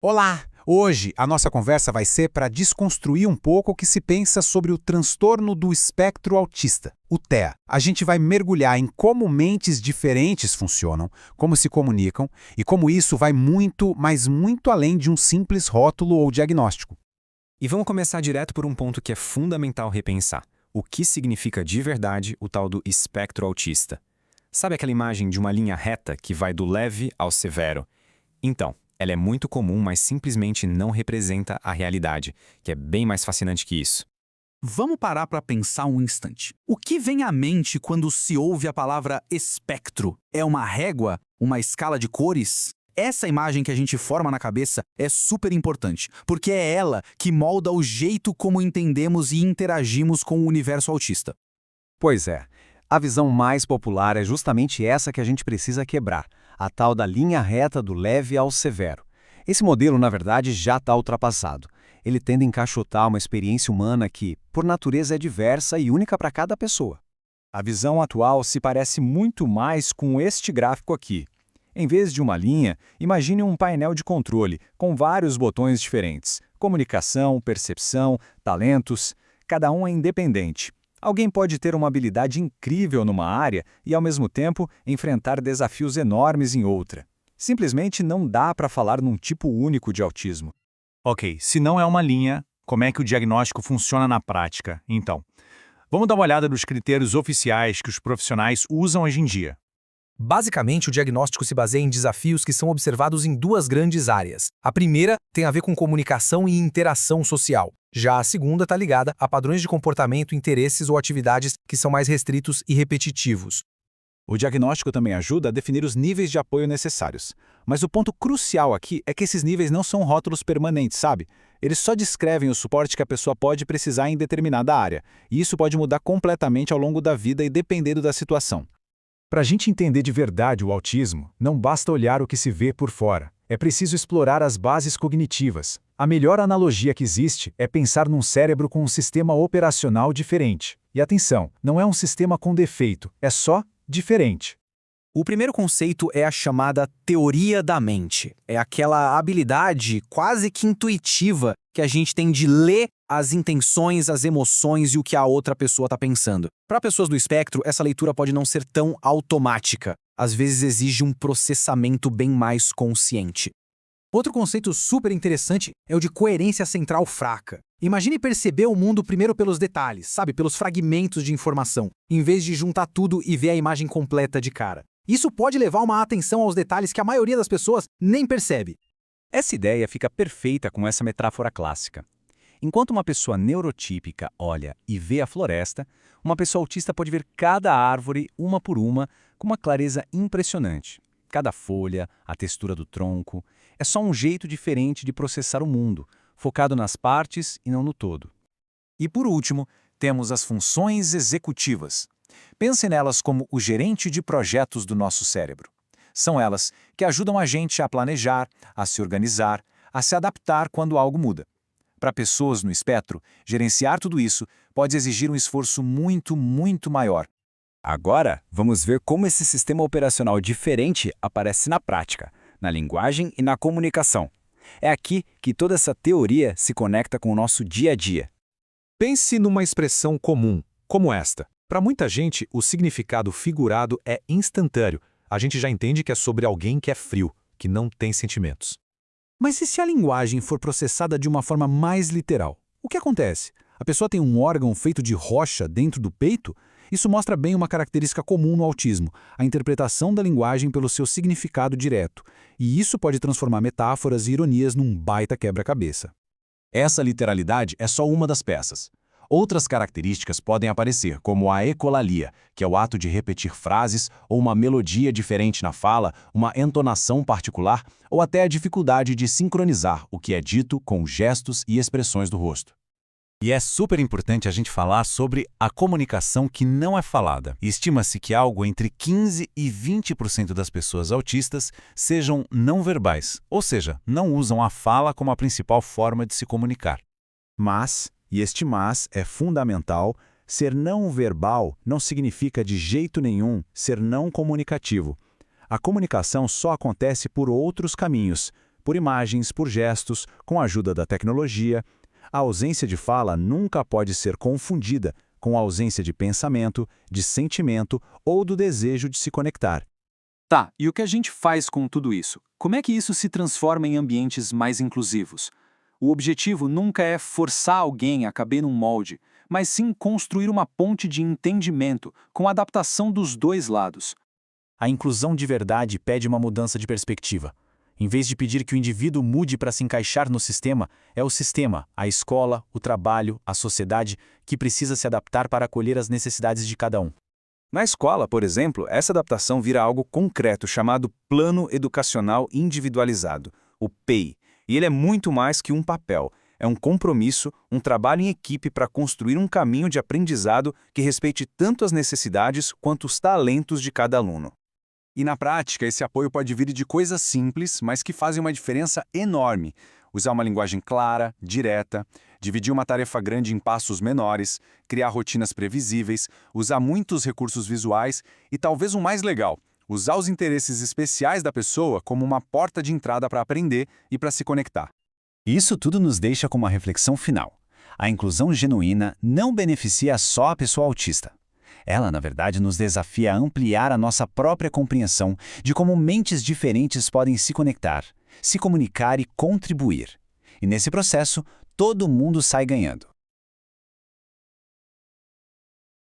Olá! Hoje a nossa conversa vai ser para desconstruir um pouco o que se pensa sobre o transtorno do espectro autista, o TEA. A gente vai mergulhar em como mentes diferentes funcionam, como se comunicam e como isso vai muito, mas muito além de um simples rótulo ou diagnóstico. E vamos começar direto por um ponto que é fundamental repensar. O que significa de verdade o tal do espectro autista? Sabe aquela imagem de uma linha reta que vai do leve ao severo? Então, ela é muito comum, mas simplesmente não representa a realidade, que é bem mais fascinante que isso. Vamos parar para pensar um instante. O que vem à mente quando se ouve a palavra espectro? É uma régua? Uma escala de cores? Essa imagem que a gente forma na cabeça é super importante, porque é ela que molda o jeito como entendemos e interagimos com o universo autista. Pois é, a visão mais popular é justamente essa que a gente precisa quebrar, a tal da linha reta do leve ao severo. Esse modelo, na verdade, já está ultrapassado. Ele tende a encaixotar uma experiência humana que, por natureza, é diversa e única para cada pessoa. A visão atual se parece muito mais com este gráfico aqui. Em vez de uma linha, imagine um painel de controle, com vários botões diferentes. Comunicação, percepção, talentos, cada um é independente. Alguém pode ter uma habilidade incrível numa área e, ao mesmo tempo, enfrentar desafios enormes em outra. Simplesmente não dá para falar num tipo único de autismo. Ok, se não é uma linha, como é que o diagnóstico funciona na prática, então? Vamos dar uma olhada nos critérios oficiais que os profissionais usam hoje em dia. Basicamente, o diagnóstico se baseia em desafios que são observados em duas grandes áreas. A primeira tem a ver com comunicação e interação social. Já a segunda está ligada a padrões de comportamento, interesses ou atividades que são mais restritos e repetitivos. O diagnóstico também ajuda a definir os níveis de apoio necessários. Mas o ponto crucial aqui é que esses níveis não são rótulos permanentes, sabe? Eles só descrevem o suporte que a pessoa pode precisar em determinada área, e isso pode mudar completamente ao longo da vida e dependendo da situação. Para a gente entender de verdade o autismo, não basta olhar o que se vê por fora. É preciso explorar as bases cognitivas. A melhor analogia que existe é pensar num cérebro com um sistema operacional diferente. E atenção, não é um sistema com defeito, é só diferente. O primeiro conceito é a chamada teoria da mente. É aquela habilidade quase que intuitiva que a gente tem de ler as intenções, as emoções e o que a outra pessoa está pensando. Para pessoas do espectro, essa leitura pode não ser tão automática. Às vezes exige um processamento bem mais consciente. Outro conceito super interessante é o de coerência central fraca. Imagine perceber o mundo primeiro pelos detalhes, sabe, pelos fragmentos de informação, em vez de juntar tudo e ver a imagem completa de cara. Isso pode levar uma atenção aos detalhes que a maioria das pessoas nem percebe. Essa ideia fica perfeita com essa metáfora clássica. Enquanto uma pessoa neurotípica olha e vê a floresta, uma pessoa autista pode ver cada árvore, uma por uma, com uma clareza impressionante. Cada folha, a textura do tronco, é só um jeito diferente de processar o mundo, focado nas partes e não no todo. E por último, temos as funções executivas. Pense nelas como o gerente de projetos do nosso cérebro. São elas que ajudam a gente a planejar, a se organizar, a se adaptar quando algo muda. Para pessoas no espectro, gerenciar tudo isso pode exigir um esforço muito, muito maior. Agora, vamos ver como esse sistema operacional diferente aparece na prática, na linguagem e na comunicação. É aqui que toda essa teoria se conecta com o nosso dia a dia. Pense numa expressão comum, como esta. Para muita gente, o significado figurado é instantâneo. A gente já entende que é sobre alguém que é frio, que não tem sentimentos. Mas e se a linguagem for processada de uma forma mais literal? O que acontece? A pessoa tem um órgão feito de rocha dentro do peito? Isso mostra bem uma característica comum no autismo, a interpretação da linguagem pelo seu significado direto. E isso pode transformar metáforas e ironias num baita quebra-cabeça. Essa literalidade é só uma das peças. Outras características podem aparecer, como a ecolalia, que é o ato de repetir frases ou uma melodia diferente na fala, uma entonação particular, ou até a dificuldade de sincronizar o que é dito com gestos e expressões do rosto. E é super importante a gente falar sobre a comunicação que não é falada. Estima-se que algo entre 15% e 20% das pessoas autistas sejam não verbais, ou seja, não usam a fala como a principal forma de se comunicar. Mas, e este mas é fundamental, ser não verbal não significa de jeito nenhum ser não comunicativo. A comunicação só acontece por outros caminhos. por imagens, por gestos, com a ajuda da tecnologia. A ausência de fala nunca pode ser confundida com a ausência de pensamento, de sentimento ou do desejo de se conectar. Tá, e o que a gente faz com tudo isso? Como é que isso se transforma em ambientes mais inclusivos? O objetivo nunca é forçar alguém a caber num molde, mas sim construir uma ponte de entendimento com a adaptação dos dois lados. A inclusão de verdade pede uma mudança de perspectiva. Em vez de pedir que o indivíduo mude para se encaixar no sistema, é o sistema, a escola, o trabalho, a sociedade, que precisa se adaptar para acolher as necessidades de cada um. Na escola, por exemplo, essa adaptação vira algo concreto chamado Plano Educacional Individualizado, o PEI. E ele é muito mais que um papel. É um compromisso, um trabalho em equipe para construir um caminho de aprendizado que respeite tanto as necessidades quanto os talentos de cada aluno. E na prática, esse apoio pode vir de coisas simples, mas que fazem uma diferença enorme. Usar uma linguagem clara, direta, dividir uma tarefa grande em passos menores, criar rotinas previsíveis, usar muitos recursos visuais e talvez o mais legal, usar os interesses especiais da pessoa como uma porta de entrada para aprender e para se conectar. Isso tudo nos deixa com uma reflexão final. A inclusão genuína não beneficia só a pessoa autista. Ela, na verdade, nos desafia a ampliar a nossa própria compreensão de como mentes diferentes podem se conectar, se comunicar e contribuir. E nesse processo, todo mundo sai ganhando.